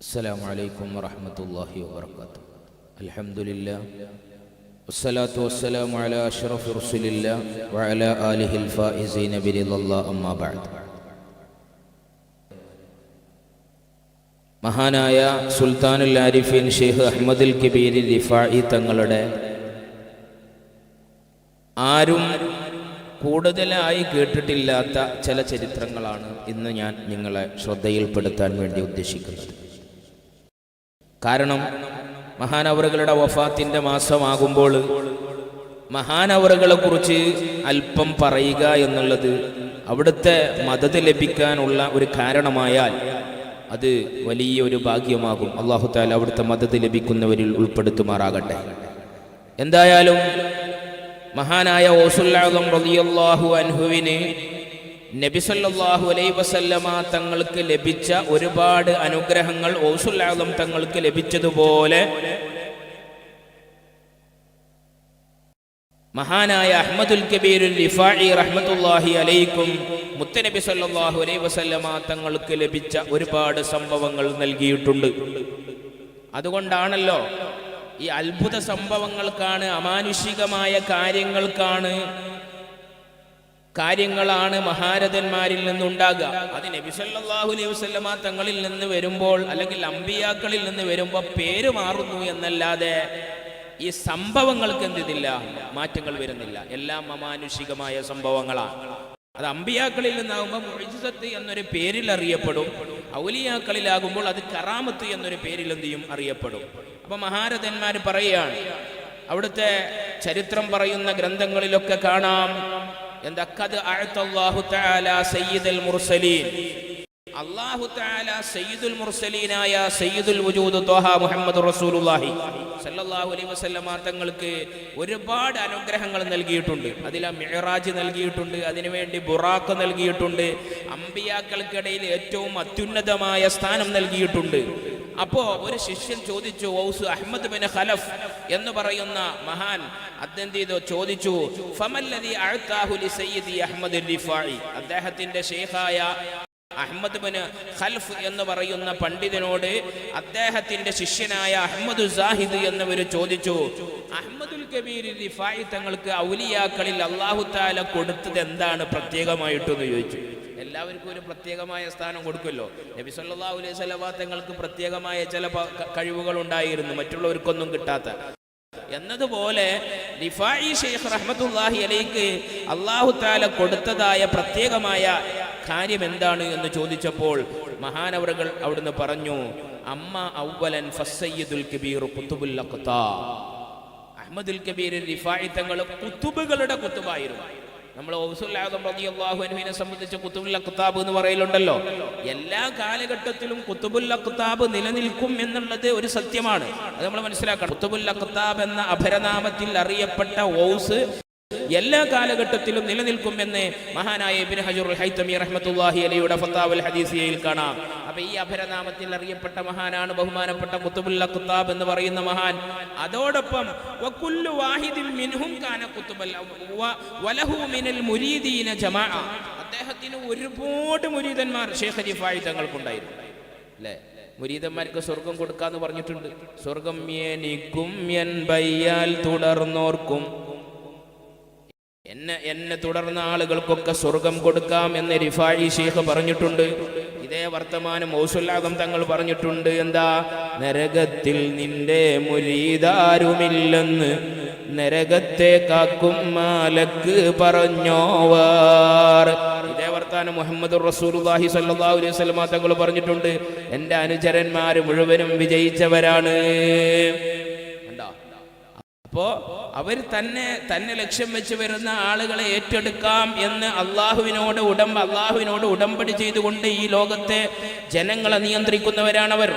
السلام عليكم ورحمة الله وبركاته. الحمد لله والصلاة والسلام على أشرف رسول الله وعلى آله الفائزين برضا الله أما بعد. മഹാനായ സുൽത്താനുൽ ആരിഫീൻ ഷെയ്ഖ് അഹ്മദുൽ കബീർ റിഫാഇ തങ്ങളുടെ ആരും കൂടുതലായി കേട്ടിട്ടില്ലാത്ത ചില ചരിത്രങ്ങളാണ് ഇന്ന് ഞാൻ നിങ്ങളെ ശ്രദ്ധയിൽപ്പെടുത്താൻ വേണ്ടി ഉദ്ദേശിക്കുന്നത്. കാരണം മഹാനവറുകളുടെ വഫാത്തിൻ്റെ മാസമാകുമ്പോൾ മഹാനവറുകളെ കുറിച്ച് അല്പം പറയുക എന്നുള്ളത് അവിടുത്തെ മദത് ലഭിക്കാനുള്ള ഒരു കാരണമായാൽ അത് വലിയൊരു ഭാഗ്യമാകും. അല്ലാഹു തആല അവിടുത്തെ മദത് ലഭിക്കുന്നവരിൽ ഉൾപ്പെടുത്തുമാറാകട്ടെ. എന്തായാലും മഹാനായ ഗൗസുൽ ആദം റളിയല്ലാഹു അൻഹുവിന് നബി സല്ലല്ലാഹു അലൈഹി വസല്ലമ തങ്ങൾക്ക് ലഭിച്ച ഒരുപാട് അനുഗ്രഹങ്ങൾ ഗൗസുൽ ആദം തങ്ങൾക്ക് ലഭിച്ചതുപോലെ മഹാനായ അഹ്മദുൽ കബീർ റിഫാഇ റഹ്മത്തുള്ളാഹി അലൈക്കും മുത്തനബി സല്ലല്ലാഹു അലൈഹി വസല്ലമ തങ്ങൾക്ക് ലഭിച്ച ഒരുപാട് സംഭവങ്ങൾ നൽകിയിട്ടുണ്ട്. അതുകൊണ്ടാണല്ലോ ഈ അത്ഭുത സംഭവങ്ങൾക്കാണ്, അമാനുഷികമായ കാര്യങ്ങളാണ് മഹാരഥന്മാരിൽ നിന്നുണ്ടാകുക. അത് നബി സല്ലല്ലാഹു അലൈഹി വസല്ലമ തങ്ങളിൽ നിന്ന് വരുമ്പോൾ അല്ലെങ്കിൽ അമ്പിയാക്കളിൽ നിന്ന് വരുമ്പോൾ പേര് മാറുന്നു എന്നല്ലാതെ ഈ സംഭവങ്ങൾക്ക് എന്തില്ല, മാറ്റങ്ങൾ വരുന്നില്ല. എല്ലാം അമാനുഷികമായ സംഭവങ്ങളാണ്. അത് അമ്പിയാക്കളിൽ നിന്നാകുമ്പോൾ മുഅ്ജിസത്ത് എന്നൊരു പേരിൽ അറിയപ്പെടും, ഔലിയാക്കളിലാകുമ്പോൾ അത് കറാമത്ത് എന്നൊരു പേരിൽ എന്ത് ചെയ്യും, അറിയപ്പെടും. അപ്പൊ മഹാരഥന്മാർ പറയുകയാണ്, അവിടുത്തെ ചരിത്രം പറയുന്ന ഗ്രന്ഥങ്ങളിലൊക്കെ കാണാം, എന്താ ഖദ് അഅതല്ലാഹു തആല സയ്യിദുൽ മുർസലീൻ, അല്ലാഹു തആല സയ്യിദുൽ മുർസലീനായ സയ്യിദുൽ വജൂദ് ത്വഹ മുഹമ്മദ് റസൂലുള്ളാഹി സല്ലല്ലാഹു അലൈഹി വസല്ലമ തങ്ങൾക്ക് ഒരുപാട് അനുഗ്രഹങ്ങൾ നൽകിയിട്ടുണ്ട്. അതിൽ മിഅ്റാജ് നൽകിയിട്ടുണ്ട്, അതിനുവേണ്ടി ബുറാഖ് നൽകിയിട്ടുണ്ട്, അമ്പിയാക്കൾക്കിടയിൽ ഏറ്റവും അത്യുന്നതമായ സ്ഥാനം നൽകിയിട്ടുണ്ട്. അപ്പോ ഒരു ശിഷ്യൻ ചോദിച്ചു, ഔസ് അഹ്മദ് ബിൻ ഖലഫ് എന്ന് പറയുന്ന മഹാൻ അതെന്ത് ചോദിച്ചു, ഫമല്ലദി അഅതാഹു ലി സയ്യിദി അഹ്മദ് റിഫാഇ, അദ്ദേഹത്തിന്റെ ശൈഖായ അഹ്മദ് ബിൻ ഖൽഫ് എന്ന് പറയുന്ന പണ്ഡിതനോട് അദ്ദേഹത്തിന്റെ ശിഷ്യനായ അഹ്മദു സാഹിദ് എന്നിവർ ചോദിച്ചു, അഹ്മദുൽ കബീർ റിഫാഇ തങ്ങൾക്ക് ഔലിയാക്കളിൽ അല്ലാഹു തആല കൊടുത്തത് എന്താണ് പ്രത്യേകമായിട്ടെന്ന് ചോദിച്ചു. എല്ലാവർക്കും ഒരു പ്രത്യേകമായ സ്ഥാനം കൊടുക്കുമല്ലോ. നബി സല്ലല്ലാഹു അലൈഹി വസല്ലം തങ്ങൾക്ക് പ്രത്യേകമായ ചില കഴിവുകൾ ഉണ്ടായിരുന്നു, മറ്റുള്ളവർക്കൊന്നും കിട്ടാത്ത. എന്നതുപോലെ റിഫാഇ ശൈഖ് റഹ്മത്തുള്ളാഹി അലൈക്ക് അല്ലാഹു തആല കൊടുത്തതായ പ്രത്യേകമായ കാര്യം എന്താണ് എന്ന് ചോദിച്ചപ്പോൾ മഹാനവറുകൾ അവിടുന്ന് പറഞ്ഞു, അമ്മ അവ്വലൻ ഫസയ്യിദുൽ കബീർ ഖുതുബുൽ അഖ്താബ്, അഹ്മദുൽ കബീർ റിഫാഇ തങ്ങൾ ഖുതുബുകളുടെ ഖുതുബായിരുന്നു. നമ്മൾ ഗൗസുൽ ആദം റളിയല്ലാഹു അൻഹുവിനെ സംബന്ധിച്ച് ഖുതുബുൽ അഖ്താബ് എന്ന് പറയലുണ്ടല്ലോ. എല്ലാ കാലഘട്ടത്തിലും ഖുതുബുൽ അഖ്താബ് നിലനിൽക്കും എന്നുള്ളത് ഒരു സത്യമാണ്, അത് നമ്മൾ മനസ്സിലാക്കണം. ഖുതുബുൽ അഖ്താബ് എന്ന അപരനാമത്തിൽ അറിയപ്പെട്ട ഗൗസ് എല്ലാ കാലഘട്ടത്തിലും നിലനിൽക്കുമെന്ന് മഹാനായ ഇബ്നു ഹജറുൽ ഹൈതമി റഹ്മത്തുള്ളാഹി അലൈഹിയുടെ ഫതാവൽ ഹദീസിയയിൽ കാണാം. അപ്പൊ ഈ അപരനാമത്തിൽ അറിയപ്പെട്ട മഹാനാണ് ബഹുമാനപ്പെട്ട ഖുതുബുൽ അഖ്താബ് എന്ന് പറയുന്ന മഹാൻ. അതോടൊപ്പം വകുല്ലു വാഹിദിൻ മിൻഹും കാന ഖുതുബൽ വലഹു മിനൽ മുരീദീന ജമാഅ, അദ്ദേഹത്തിന് ഒരുപാട് മുരീദന്മാർ ശൈഖ് റിഫാഇ തങ്ങൾക്കുണ്ടായിരുന്നു. അല്ലേ, മുരീദന്മാർക്ക് സ്വർഗം കൊടുക്കാന്ന് പറഞ്ഞിട്ടുണ്ട്. സ്വർഗം എനിക്കും എൻ ബയ്യാൽ തുടർന്നോർക്കും, എന്നെ തുടർന്ന ആളുകൾക്കൊക്കെ സ്വർഗം കൊടുക്കാം എന്ന് റിഫാഇ ശൈഖ് പറഞ്ഞിട്ടുണ്ട്. ഇതേ വർത്തമാനം ഗൗസുൽ ആദം തങ്ങൾ പറഞ്ഞിട്ടുണ്ട്. എന്താ, നരകത്തിൽ നിന്റെ മുരീദാരുമില്ലെന്ന് നരകത്തെ കാക്കും മാലക്ക് പറഞ്ഞോവർ. ഇതേ വർത്താനം മുഹമ്മദ് റസൂലുള്ളാഹി സ്വല്ലല്ലാഹു അലൈഹി വസല്ലം തങ്ങൾ പറഞ്ഞിട്ടുണ്ട്. എൻ്റെ അനുചരന്മാർ മുഴുവനും വിജയിച്ചവരാണ്. അപ്പോ അവർ തന്നെ ലക്ഷ്യം വെച്ച് വരുന്ന ആളുകളെ ഏറ്റെടുക്കാം എന്ന് അള്ളാഹുവിനോട് ഉടമ്പടി ചെയ്തുകൊണ്ട് ഈ ലോകത്തെ ജനങ്ങളെ നിയന്ത്രിക്കുന്നവരാണവർ.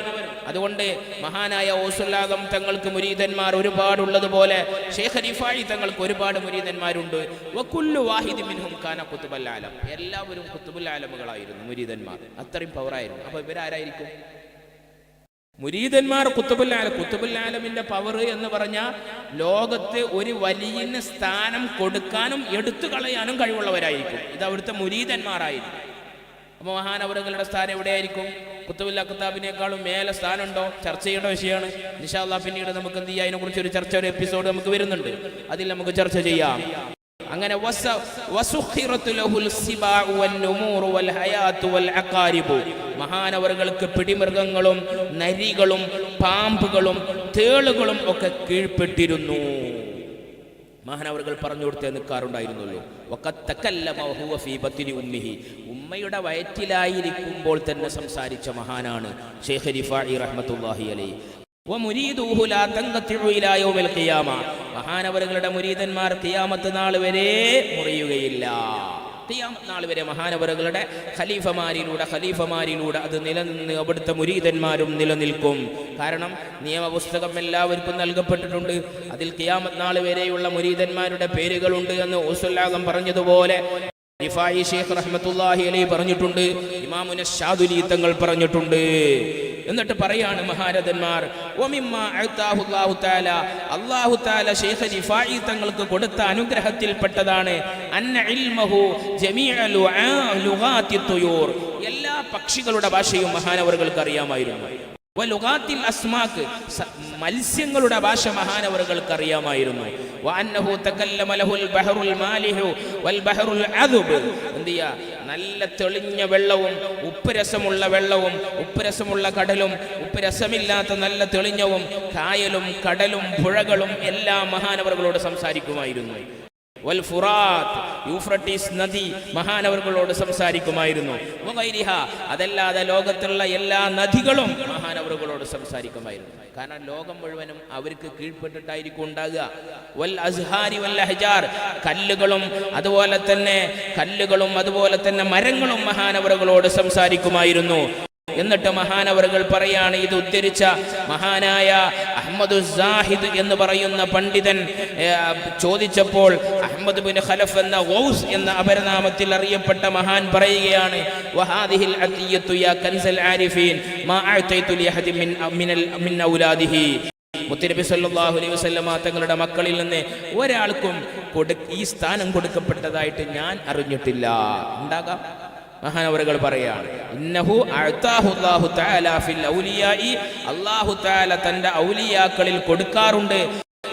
അതുകൊണ്ട് മഹാനായ ഗൗസുൽ ആദം തങ്ങൾക്ക് മുരീദന്മാർ ഒരുപാടുള്ളതുപോലെ ശൈഖ് റിഫാഇ തങ്ങൾക്ക് ഒരുപാട് മുരീദന്മാരുണ്ട്. വകുല്ലു വാഹിദിൻ മിൻഹും കാന ഖുതുബൽ ആലം, എല്ലാവരും ഖുതുബുൽ ആലമുകളായിരുന്നു മുരീദന്മാർ. അത്രയും പവറായിരുന്നു. അപ്പൊ ഇവരാരായിരിക്കും? മുരീദന്മാർ ഖുതുബുൽ ആലമിന്റെ പവർ എന്ന് പറഞ്ഞാൽ ലോകത്ത് ഒരു വലിയ സ്ഥാനം കൊടുക്കാനും എടുത്തു കളയാനും കഴിവുള്ളവരായിരിക്കും. ഇത് അവിടുത്തെ മുരീദന്മാരായിരിക്കും. അപ്പോൾ മഹാനവറുകളുടെ സ്ഥാനം എവിടെയായിരിക്കും? കുത്തുബുൽ അഖ്താബിനേക്കാളും മേലെ സ്ഥാനമുണ്ടോ? ചർച്ച ചെയ്യേണ്ട വിഷയമാണ്. ഇൻഷാ അല്ലാഹ് പിന്നീട് നമുക്ക് എന്ത് ചെയ്യാം, അതിനെക്കുറിച്ച് ഒരു ചർച്ച, ഒരു എപ്പിസോഡ് നമുക്ക് വരുന്നുണ്ട്, അതിൽ നമുക്ക് ചർച്ച ചെയ്യാം. അങ്ങനെ മഹാനവറുകൾക്ക് പിടിമൃഗങ്ങളും നരികളും പാമ്പുകളും തേളുകളും ഒക്കെ കീഴ്പ്പെട്ടിരുന്നു. മഹാനവറുകൾ പറഞ്ഞു കൊടുത്തേ നിൽക്കാറുണ്ടായിരുന്നുള്ളൂ. ഉമ്മയുടെ വയറ്റിലായിരിക്കുമ്പോൾ തന്നെ സംസാരിച്ച മഹാനാണ് ശൈഖ് റിഫാഇ റഹ്മത്തുള്ളാഹി അലൈഹി. മഹാനവറുകളുടെ മുരീദന്മാർ ഖിയാമത്ത് നാൾ വരെ മുറിയുകയില്ല. ഖിയാമത്ത് നാൾ വരെ മഹാനവറുകളുടെ ഖലീഫമാരിലൂടെ അത് നിലനിന്ന് അവിടുത്തെ മുരീദന്മാരും നിലനിൽക്കും. കാരണം നിയമപുസ്തകം എല്ലാവർക്കും നൽകപ്പെട്ടിട്ടുണ്ട്. അതിൽ ഖിയാമത്ത് നാൾ വരെയുള്ള മുരീദന്മാരുടെ പേരുകളുണ്ട് എന്ന് ഉസ്താദ് പറഞ്ഞതുപോലെ റിഫായി ശൈഖ് റഹ്മത്തുള്ളാഹി അലൈഹി പറഞ്ഞിട്ടുണ്ട്, ഇമാമുന ശാദുലി തങ്ങൾ പറഞ്ഞിട്ടുണ്ട്. എന്നിട്ട് പറയാണ് മഹാരഥന്മാർ, അല്ലാഹു തആല ശൈഖ് റിഫായി തങ്ങൾക്ക് കൊടുത്ത അനുഗ്രഹത്തിൽപ്പെട്ടതാണ് എല്ലാ പക്ഷികളുടെ ഭാഷയും മഹാനവറുകൾക്ക് അറിയാമായിരുന്നു. മത്സ്യങ്ങളുടെ ഭാഷ മഹാനവറുകൾക്ക് അറിയാമായിരുന്നു. നല്ല തെളിഞ്ഞ വെള്ളവും ഉപ്പുരസമുള്ള വെള്ളവും ഉപ്പുരസമുള്ള കടലും ഉപ്പുരസമില്ലാത്ത നല്ല തെളിഞ്ഞവും കായലും കടലും പുഴകളും എല്ലാം മഹാനവറുകളോട് സംസാരിക്കുമായിരുന്നു. യൂഫ്രട്ടീസ് നദി മഹാനവറുകളോട് സംസാരിക്കുമായിരുന്നു. അതല്ലാതെ ലോകത്തുള്ള എല്ലാ നദികളും മഹാനവറുകളോട് സംസാരിക്കുമായിരുന്നു. കാരണം ലോകം മുഴുവനും അവർക്ക് കീഴ്പ്പെട്ടിട്ടായിരിക്കും ഉണ്ടാകുക. വൽ അസ്ഹാരി വൽ അഹ്ജാർ, കല്ലുകളും അതുപോലെ തന്നെ മരങ്ങളും മഹാനവറുകളോട് സംസാരിക്കുമായിരുന്നു. എന്നിട്ട് മഹാനവറുകൾ പറയാണ്, ഇത് ഉദ്ധരിച്ച മഹാനായ അഹ്മദു സാഹിദ് എന്ന് പറയുന്ന പണ്ഡിതൻ ചോദിച്ചപ്പോൾ അഹ്മദ് ബിൻ ഖലഫ് എന്ന ഗൗസ് എന്ന അപരനാമത്തിൽ അറിയപ്പെട്ട മഹാൻ പറയുകയാണ്, വഹാദിഹിൽ അത്തിയത്തു യാ കൻസൽ ആരിഫീൻ മാ അഅതൈതു ലിഅഹദിൻ മിൻ ഔലാദിഹി. മുത്തനബി സല്ലല്ലാഹു അലൈഹി വസല്ലമ തങ്ങളുടെ മക്കളിൽ നിന്ന് ഒരാൾക്കും ഈ സ്ഥാനം കൊടുക്കപ്പെട്ടതായിട്ട് ഞാൻ അറിഞ്ഞിട്ടില്ല. ഉണ്ടാകാം. മഹാനവറുകൾ പറയാണ്, ഇന്നഹു അഅതാഹു അല്ലാഹു തആല ഫിൽ ഔലിയാഇ, അല്ലാഹു തആല തന്റെ ഔലിയാക്കളിൽ കൊടുക്കാറുണ്ട്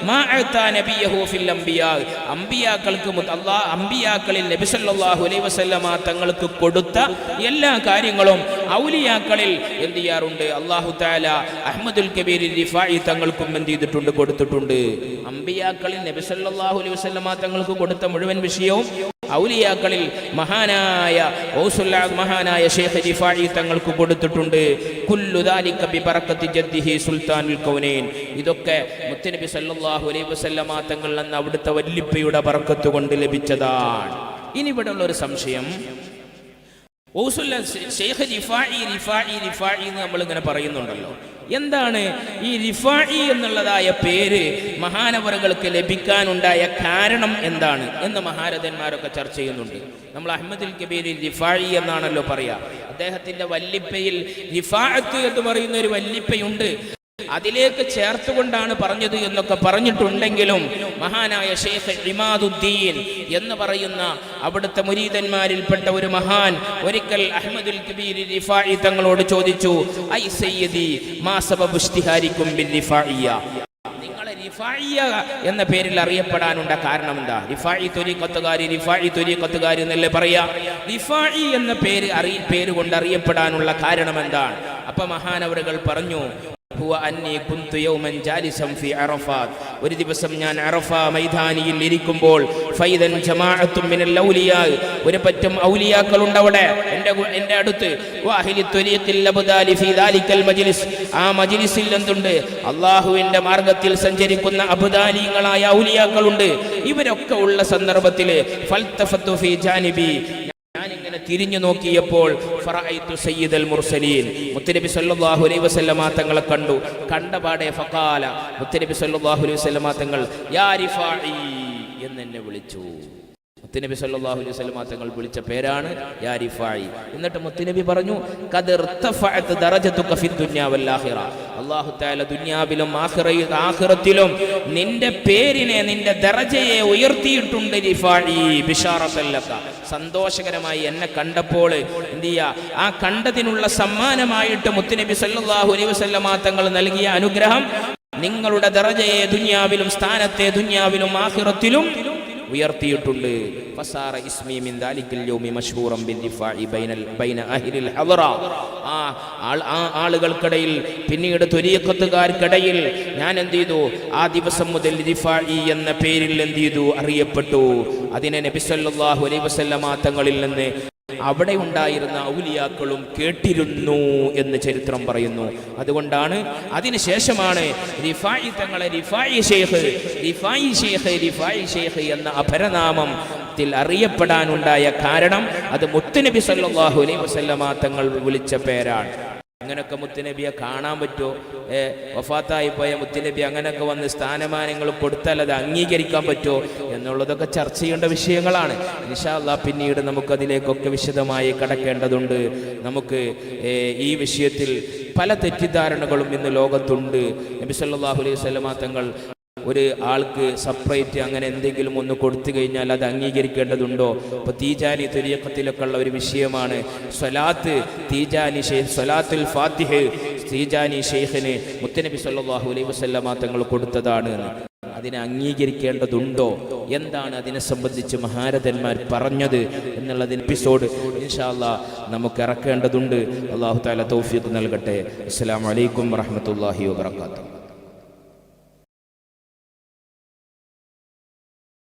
മാ അഅതാ നബിയഹു ഫിൽ അംബിയാ, അംബിയാക്കൾക്ക് അംബിയാക്കളിൽ നബി സല്ലല്ലാഹു അലൈഹി വസല്ലമ തങ്ങൾക്ക് കൊടുത്ത എല്ലാ കാര്യങ്ങളും ഔലിയാക്കളിൽ എന്ത് ചെയ്യാറുണ്ട്? അല്ലാഹു തആല അഹ്മദുൽ കബീർ റിഫാഇ തങ്ങൾക്കും എന്ത് ചെയ്തിട്ടുണ്ട്? കൊടുത്തിട്ടുണ്ട്. അംബിയാക്കളിൽ നബി സല്ലല്ലാഹു അലൈഹി വസല്ലമ തങ്ങൾക്ക് കൊടുത്ത മുഴുവൻ വിഷയവും ഔലിയാക്കളിൽ മഹാനായ ശൈഖ് റിഫാഇ തങ്ങൾക്ക് കൊടുത്തിട്ടുണ്ട്. കുല്ലു ദാലിക ബിബറകത്തി ജദ്ദിഹി സുൽത്താനുൽ കൗനൈൻ. ഇതൊക്കെ മുത്തനബി സല്ലല്ലാഹു അലൈഹി വസല്ലമ തങ്ങൾ എന്ന അവിടുത്തെ വല്ലിപ്പയുടെ ബറക്കത്ത് കൊണ്ട് ലഭിച്ചതാണ്. ഇനി ഇവിടെ ഉള്ള ഒരു സംശയം, ശൈഖ് റിഫാഇ എന്ന് നമ്മളിങ്ങനെ പറയുന്നുണ്ടല്ലോ, എന്താണ് ഈ റിഫാഇ എന്നുള്ളതായ പേര് മഹാനവറുകൾക്ക് ലഭിക്കാനുണ്ടായ കാരണം എന്താണ് എന്ന് മഹാരഥന്മാരൊക്കെ ചർച്ച ചെയ്യുന്നുണ്ട്. നമ്മൾ അഹ്മദുൽ കബീർ റിഫാഇ എന്നാണല്ലോ പറയാ. അദ്ദേഹത്തിന്റെ വല്ലിപ്പയിൽ റിഫാഅത്ത് എന്ന് പറയുന്ന ഒരു വല്ലിപ്പയുണ്ട്, അതിലേക്ക് ചേർത്തുകൊണ്ടാണ് പറഞ്ഞത് എന്നൊക്കെ പറഞ്ഞിട്ടുണ്ടെങ്കിലും മഹാനായ ശൈഖ് ഇമാദുദ്ദീൻ എന്ന് പറയുന്ന അവിടുത്തെ മുരീദന്മാരിൽപ്പെട്ട ഒരു മഹാൻ ഒരിക്കൽ അഹ്മദുൽ കബീർ റിഫാഇ തങ്ങളോട് ചോദിച്ചു, ഐ സയ്യിദി മാ സബബു ഇസ്തിഹാരിക്കും ബിൽ റിഫാഇയ, നിങ്ങളെ റിഫാഇയ എന്ന പേരിൽ അറിയപ്പെടാനുള്ള കാരണം എന്താ? റിഫാഇ ത്വരീഖത്തുകാരി എന്നല്ലേ പറയാ. റിഫാഇ എന്ന പേര് കൊണ്ട് അറിയപ്പെടാനുള്ള കാരണം എന്താണ്? അപ്പൊ മഹാനവറുകൾ പറഞ്ഞു, ഒരു ദിവസം ഞാൻ അറഫ മൈതാനിയിൽ ഇരിക്കുമ്പോൾ ഒരു പറ്റം ഔലിയാക്കൾ ഉണ്ട് അവിടെ എന്റെ അടുത്ത്. ആ മജ്ലിസിൽ എന്തുണ്ട്? അള്ളാഹുവിന്റെ മാർഗത്തിൽ സഞ്ചരിക്കുന്ന അബ്ദാലികളായ ഔലിയാക്കളുണ്ട്. ഇവരൊക്കെ ഉള്ള സന്ദർഭത്തിൽ ഫൽതഫത്തു ഫീ ജാനിബി, ഞാനിങ്ങനെ തിരിഞ്ഞു നോക്കിയപ്പോൾ ഫറഅയ്തു സയ്യിദൽ മുർസലീൻ, മുത്തനബി സല്ലല്ലാഹു അലൈഹി വസല്ലമ തങ്ങളെ കണ്ടു. കണ്ടപാടെ ഫഖാല, മുത്തനബി സല്ലല്ലാഹു അലൈഹി വസല്ലമ തങ്ങൾ യാ റിഫാഇ എന്നെ വിളിച്ചു. മുത്തുനബി സല്ലല്ലാഹു അലൈഹി വസല്ലം തങ്ങൾ വിളിച്ച പേരാണ് യാ റിഫായി. എന്നിട്ട് മുത്തുനബി പറഞ്ഞു ഖദ് ഇർതഫഅത് ദറജതുക ഫി ദുനിയ വൽ ആഖിറ. അല്ലാഹു തആല ദുനിയാവിലും ആഖിറത്തിലും നിന്റെ പേരിനെ, നിന്റെ ദറജയെ ഉയർത്തിയിട്ടുണ്ട്. റിഫായി ബിശാറത്തൻ ലക, സന്തോഷകരമായി എന്നെ കണ്ടപ്പോൾ എന്ത് ചെയ്യാ, ആ കണ്ടതിനുള്ള സമ്മാനമായിട്ട് മുത്തുനബി സല്ലല്ലാഹു അലൈഹി വസല്ലം തങ്ങൾ നൽകിയ അനുഗ്രഹം നിങ്ങളുടെ ദറജയെ ദുനിയാവിലും സ്ഥാനത്തെ ദുനിയാവിലും ആഖിറത്തിലും ഉയർത്തിയിട്ടുണ്ട്. ഫസാറ ഇസ്മി മിൻ ദാലിക്കൽ യൗമി മശ്ഹൂറൻ ബിദ്ദിഫാഇ ബൈന അഹ്ലിൽ ഹദറ. ആ ആളുകൾക്കിടയിൽ, പിന്നീട് ത്വരീഖത്തുകാർക്കിടയിൽ ഞാൻ എന്ത് ചെയ്തു, ആ ദിവസം മുതൽ റിഫാഇ എന്ന പേരിൽ എന്ത് ചെയ്തു, അറിയപ്പെട്ടു. അതിനെ നബി സല്ലല്ലാഹു അലൈഹി വസല്ലമ തങ്ങളിൽ നിന്ന് അവിടെ ഉണ്ടായിരുന്ന ഔലിയാക്കളും കേട്ടിരുന്നു എന്ന് ചരിത്രം പറയുന്നു. അതുകൊണ്ടാണ് അതിനുശേഷമാണ് റിഫായി തങ്ങളെ റിഫായി ഷെയ്ഖ് എന്ന അപരനാമത്തിൽ അറിയപ്പെടാനുണ്ടായ കാരണം അത് മുത്തുനബി സല്ലല്ലാഹു അലൈഹി വസല്ലമ തങ്ങൾ വിളിച്ച പേരാണ്. അങ്ങനൊക്കെ മുത്തുനബിയെ കാണാൻ പറ്റുമോ? വഫാത്തായി പോയ മുത്തുനബി അങ്ങനെയൊക്കെ വന്ന് സ്ഥാനമാനങ്ങൾ കൊടുത്താൽ അത് അംഗീകരിക്കാൻ പറ്റുമോ എന്നുള്ളതൊക്കെ ചർച്ച ചെയ്യേണ്ട വിഷയങ്ങളാണ്. ഇൻഷാ അല്ലാഹ് പിന്നീട് നമുക്കതിലേക്കൊക്കെ വിശദമായി കടക്കേണ്ടതുണ്ട്. നമുക്ക് ഈ വിഷയത്തിൽ പല തെറ്റിദ്ധാരണകളും ഇന്ന് ലോകത്തുണ്ട്. നബി സല്ലല്ലാഹു അലൈഹി വസല്ലമ തങ്ങൾ ഒരു ആൾക്ക് സെപ്പറേറ്റ് അങ്ങനെ എന്തെങ്കിലും ഒന്ന് കൊടുത്തു കഴിഞ്ഞാൽ അത് അംഗീകരിക്കേണ്ടതുണ്ടോ? ഇപ്പോൾ തീജാനി ത്വരീഖത്തിലൊക്കെ ഉള്ള ഒരു വിഷയമാണ് സ്വലാത്ത്. തീജാനി സ്വലാത്തുൽ ഫാത്തിഹ് തീജാനി ഷെയ്ഖിന് മുത്തുനബി സല്ലല്ലാഹു അലൈഹി വസല്ലമ തങ്ങൾ കൊടുത്തതാണ്. അതിനെ അംഗീകരിക്കേണ്ടതുണ്ടോ, എന്താണ് അതിനെ സംബന്ധിച്ച് മഹാരഥന്മാർ പറഞ്ഞത് എന്നുള്ളതിന് എപ്പിസോഡ് ഇൻഷാ അല്ലാഹ് നമുക്ക് ഇറക്കേണ്ടതുണ്ട്. അല്ലാഹു തആല തൗഫീഖ് നൽകട്ടെ. അസ്സലാമു അലൈക്കും വറഹ്മത്തുള്ളാഹി വബറകാതുഹു.